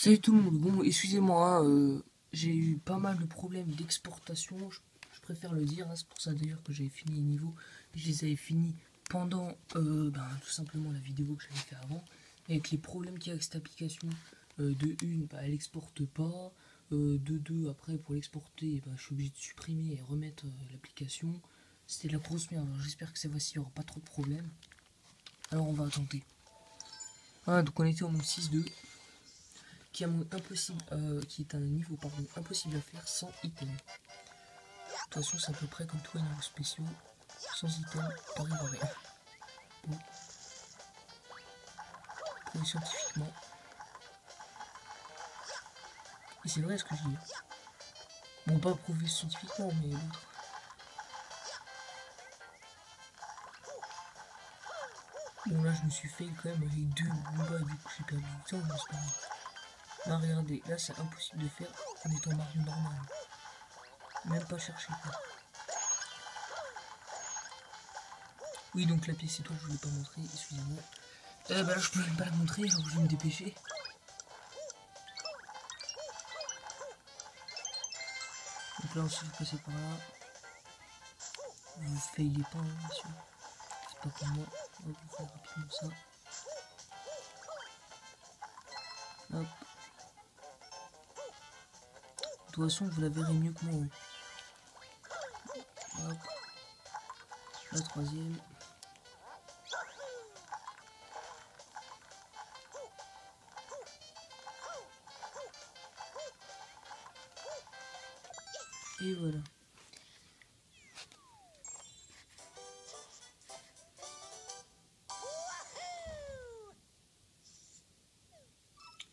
Salut tout le monde, bon excusez-moi, j'ai eu pas mal de problèmes d'exportation, je préfère le dire, hein, c'est pour ça d'ailleurs que j'avais fini les niveaux, je les avais finis pendant tout simplement la vidéo que j'avais fait avant, avec les problèmes qu'il y a avec cette application, de une, elle exporte pas, de deux, après pour l'exporter, je suis obligé de supprimer et remettre l'application, c'était de la grosse merde, alors j'espère que cette fois-ci il n'y aura pas trop de problèmes, alors on va tenter. Ah, donc on était au monde 6-2. Qui est un niveau impossible à faire sans item. De toute façon, c'est à peu près comme tous les niveaux spéciaux. Sans item, t'arrives à rien. Bon. Prouvé scientifiquement. Et c'est vrai ce que je dis. Bon, pas prouvé scientifiquement, mais l'autre. Bon, là, je me suis fait quand même avec deux bombas, du coup, j'ai perdu du temps, mais c'est pas grave. Là, regardez, là, c'est impossible de faire en étant Mario normal. Même pas chercher, quoi. Oui, donc la pièce étoile, je ne vous l'ai pas montré, excusez-moi. Là, je peux même pas la montrer, alors je vais me dépêcher. Donc là aussi, vous passez par là. Vous faillez pas, hein, monsieur. C'est pas comme moi. On va vous faire rapidement ça. Hop. De toute façon, vous la verrez mieux que moi. Hop. La troisième. Et voilà.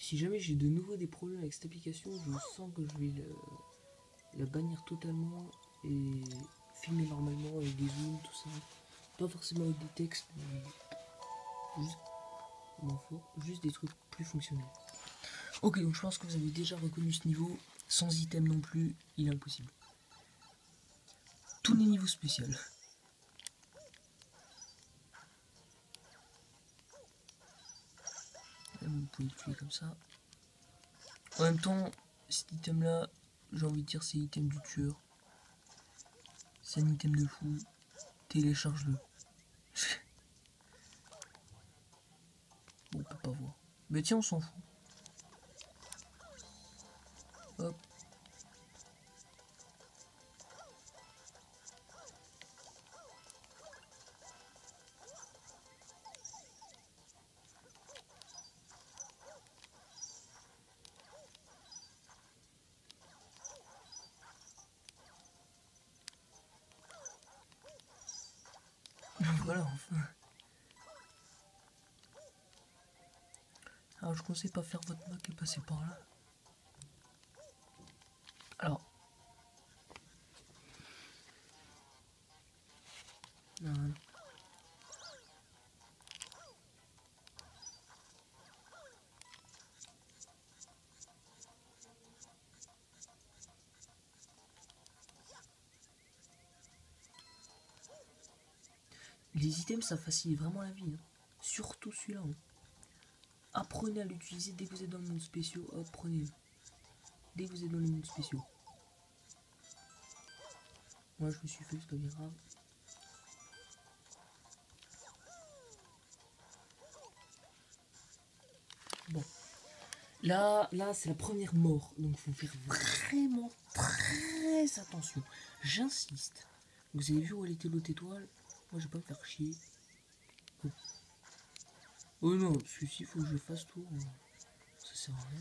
Si jamais j'ai de nouveau des problèmes avec cette application, je sens que je vais la bannir totalement et filmer normalement avec des zooms, tout ça. Pas forcément avec des textes, mais juste des trucs plus fonctionnels. Ok, donc je pense que vous avez déjà reconnu ce niveau. Sans item non plus, il est impossible. Tous les niveaux spéciaux. Vous pouvez le tuer comme ça. En même temps, cet item là, j'ai envie de dire c'est l'item du tueur. C'est un item de fou. Télécharge-le. Bon, on peut pas voir. Mais tiens, on s'en fout. Hop. Voilà, enfin. Alors, je conseille pas faire votre Mac et passer par là. Alors. Voilà. Les items, ça facilite vraiment la vie. Hein. Surtout celui-là. Hein. Apprenez à l'utiliser dès que vous êtes dans le monde spécial. Hop, prenez-le. Dès que vous êtes dans les mondes spéciaux. Moi, je me suis fait, c'est pas bien grave. Bon. Là c'est la première mort. Donc, il faut faire vraiment très attention. J'insiste. Vous avez vu où elle était l'autre étoile? Moi, je vais pas me faire chier. Oh, oh non, celui-ci, il faut que je fasse tout. Ça sert à rien.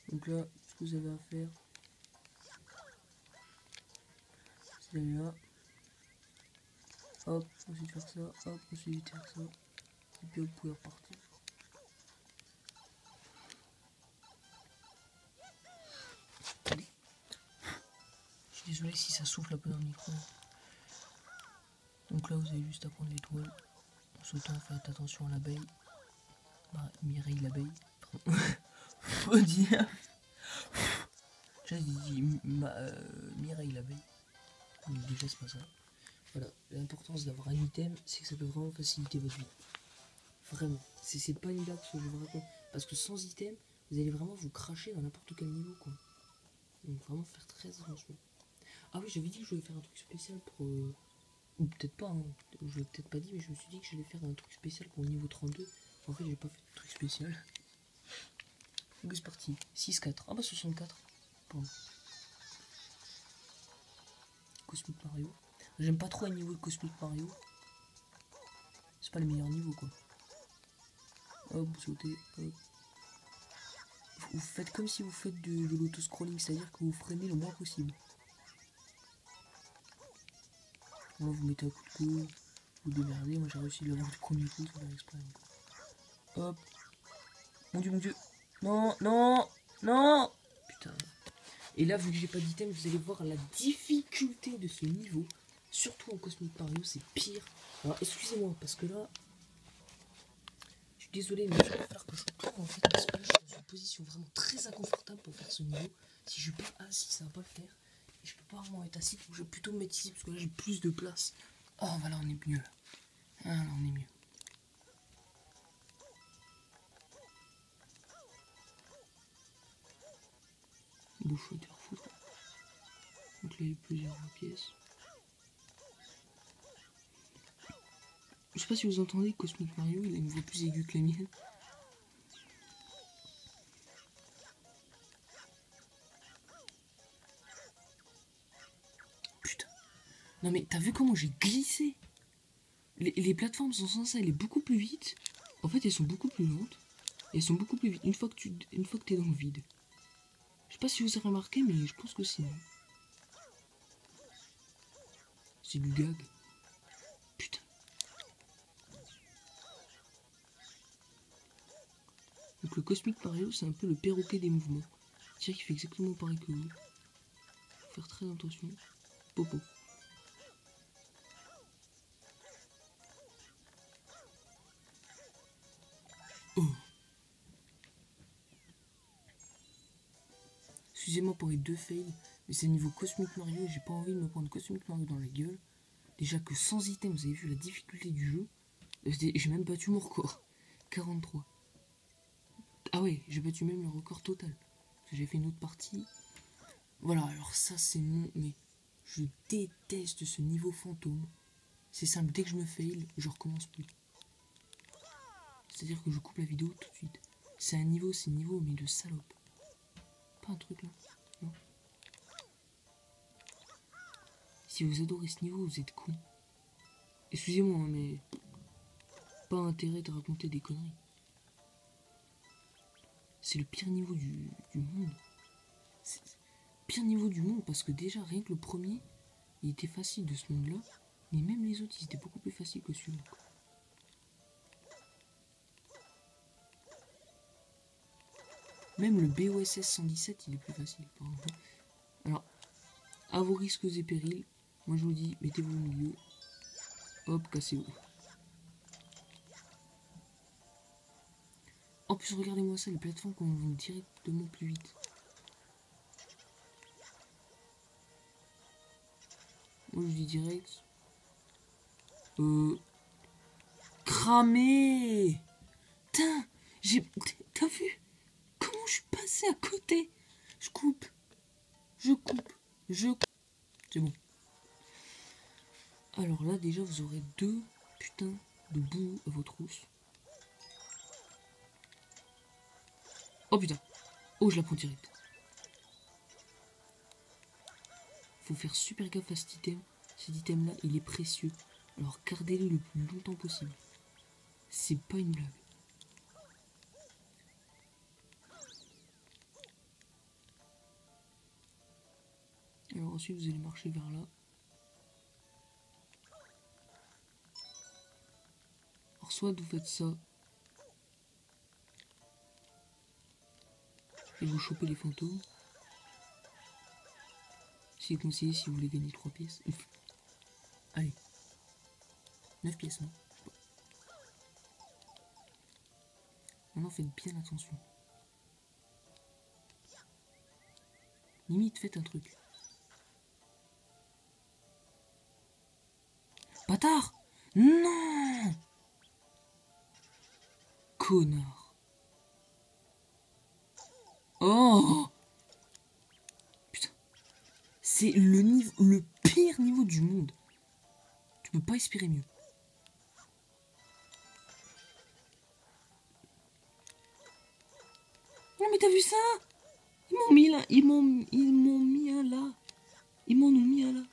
Donc là, ce que vous avez à faire, c'est d'aller là. Hop, ensuite faire ça, hop, ensuite faire ça. Et puis vous pouvez repartir. Allez. Je suis désolé si ça souffle un peu dans le micro. Donc là, vous avez juste à prendre l'étoile. En sautant, faites attention à l'abeille. Mireille l'abeille. Faut dire. J'ai dit Mireille la veille. Donc déjà c'est pas ça. Voilà, l'importance d'avoir un item, c'est que ça peut vraiment faciliter votre vie. Vraiment, c'est pas une blague ce que je vous raconte. Parce que sans item, vous allez vraiment vous cracher dans n'importe quel niveau quoi. Donc vraiment faire très attention. Ah oui, j'avais dit que je voulais faire un truc spécial pour... Ou peut-être pas, hein. Je l'ai peut-être pas dit, mais je me suis dit que j'allais faire un truc spécial pour le niveau 32. En fait, j'ai pas fait de truc spécial. Donc c'est parti. 6-4. Ah bah 64. Pardon. Cosmic Mario. J'aime pas trop les niveaux de Cosmic Mario. C'est pas le meilleur niveau quoi. Hop, vous sautez, hop. Vous faites comme si vous faites de l'auto-scrolling, c'est-à-dire que vous freinez le moins possible. Là, vous mettez un coup de queue, vous démerdez. Moi j'ai réussi à l'avoir du premier coup sans faire exprès. Hop. Mon dieu, mon dieu. Non, non, non. Putain. Et là, vu que j'ai pas d'item, vous allez voir la difficulté de ce niveau. Surtout en Cosmic Mario, c'est pire. Alors excusez-moi, parce que là, je suis désolé, mais il va falloir que je tourne en fait, parce que là, je suis dans une position vraiment très inconfortable pour faire ce niveau. Si je suis pas assis, ça va pas le faire. Et je peux pas vraiment être assis, donc je vais plutôt me mettre ici, parce que là, j'ai plus de place. Oh, voilà, on est mieux. Ah, là, on est mieux. Bon, je vais te refoutre. Donc là, il y a plusieurs pièces. Je sais pas si vous entendez, Cosmic Mario, il a une voix plus aiguë que la mienne. Putain. Non mais t'as vu comment j'ai glissé? Les plateformes sont censées aller beaucoup plus vite. En fait, elles sont beaucoup plus lentes. Et elles sont beaucoup plus vite une fois que t'es dans le vide. Je sais pas si vous avez remarqué, mais je pense que c'est... C'est du gag. Putain. Donc le Cosmic Mario, c'est un peu le perroquet des mouvements. C'est-à-dire qu'il fait exactement pareil que vous. Faut faire très attention. Popo. Oh. Excusez-moi pour les deux fails, mais c'est niveau Cosmic Mario et j'ai pas envie de me prendre Cosmic Mario dans la gueule. Déjà que sans item, vous avez vu la difficulté du jeu. J'ai même battu mon record. 43. Ah ouais, j'ai battu même le record total. Parce que j'ai fait une autre partie. Voilà, alors ça c'est mon... Mais je déteste ce niveau fantôme. C'est simple, dès que je me fail, je recommence plus. C'est-à-dire que je coupe la vidéo tout de suite. C'est niveau, mais de salope. Pas un truc là. Non. Si vous adorez ce niveau, vous êtes con. Excusez-moi, mais... Pas intérêt de raconter des conneries. C'est le pire niveau du monde. C'est le pire niveau du monde parce que déjà, rien que le premier, il était facile de ce monde-là. Mais même les autres, ils étaient beaucoup plus faciles que celui-là. Même le BOSS 117, il est plus facile. Par exemple. Alors, à vos risques et périls, moi je vous dis, mettez-vous au milieu. Hop, cassez-vous. En plus, regardez-moi ça, les plateformes qu'on vont directement plus vite. Moi je dis direct. Cramé. Putain, t'as vu comment je suis passé à côté? Je coupe. C'est bon. Alors là, déjà, vous aurez 2 putains de bouts à vos trousses. Oh putain. Oh, je la prends direct. Faut faire super gaffe à cet item. Cet item là, il est précieux. Alors gardez-le le plus longtemps possible. C'est pas une blague. Alors ensuite vous allez marcher vers là. Alors soit vous faites ça. Et vous chopez les fantômes. C'est conseillé si vous voulez gagner 3 pièces. Allez. 9 pièces, non? Maintenant faites bien attention. Limite, faites un truc. Bâtard! Non! Connard. Oh! Putain. C'est le pire niveau du monde. Tu peux pas espérer mieux. Non mais t'as vu ça? Ils m'ont mis là. Ils m'ont mis un là. Ils m'en ont mis un là.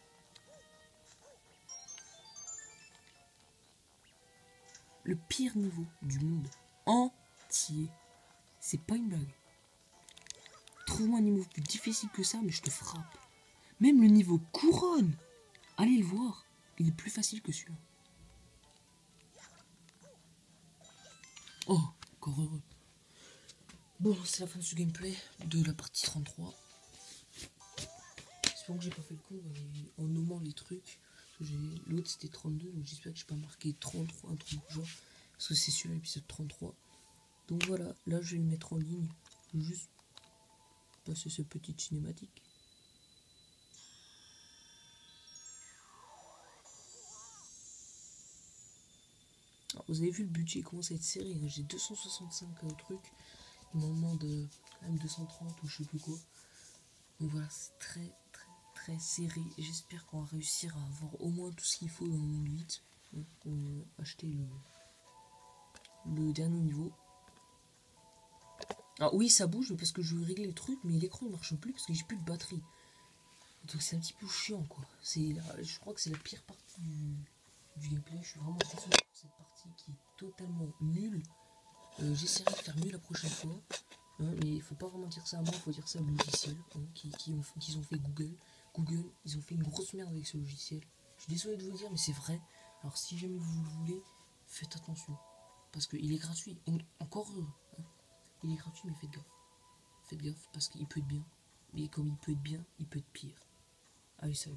Le pire niveau du monde entier. C'est pas une blague. Trouve-moi un niveau plus difficile que ça, mais je te frappe. Même le niveau couronne. Allez le voir. Il est plus facile que celui-là. Oh, encore heureux. Bon, c'est la fin de ce gameplay de la partie 33. J'espère que j'ai pas fait le con en nommant les trucs. L'autre c'était 32, donc j'espère que j'ai pas marqué 33, un truc genre. Parce que c'est celui-là l'épisode 33. Donc voilà, là je vais le mettre en ligne. Juste passer cette petite cinématique. Alors, vous avez vu le budget commence à être serré. Hein. J'ai 265 trucs. Il m'en demande quand même 230 ou je sais plus quoi. Donc voilà, c'est très serré. J'espère qu'on va réussir à avoir au moins tout ce qu'il faut dans le monde 8 pour acheter le dernier niveau. Alors oui, ça bouge parce que je veux régler le truc, mais l'écran ne marche plus parce que j'ai plus de batterie. Donc c'est un petit peu chiant quoi. Je crois que c'est la pire partie du gameplay. Je suis vraiment désolé pour cette partie qui est totalement nulle. J'essaierai de faire mieux la prochaine fois. Hein, mais il faut pas vraiment dire ça à moi, il faut dire ça au logiciel qu'ils ont fait Google. Google, ils ont fait une grosse merde avec ce logiciel. Je suis désolé de vous le dire, mais c'est vrai. Alors si jamais vous le voulez, faites attention. Parce qu'il est gratuit. Encore heureux. Hein. Il est gratuit, mais faites gaffe. Faites gaffe, parce qu'il peut être bien. Mais comme il peut être bien, il peut être pire. Allez, salut.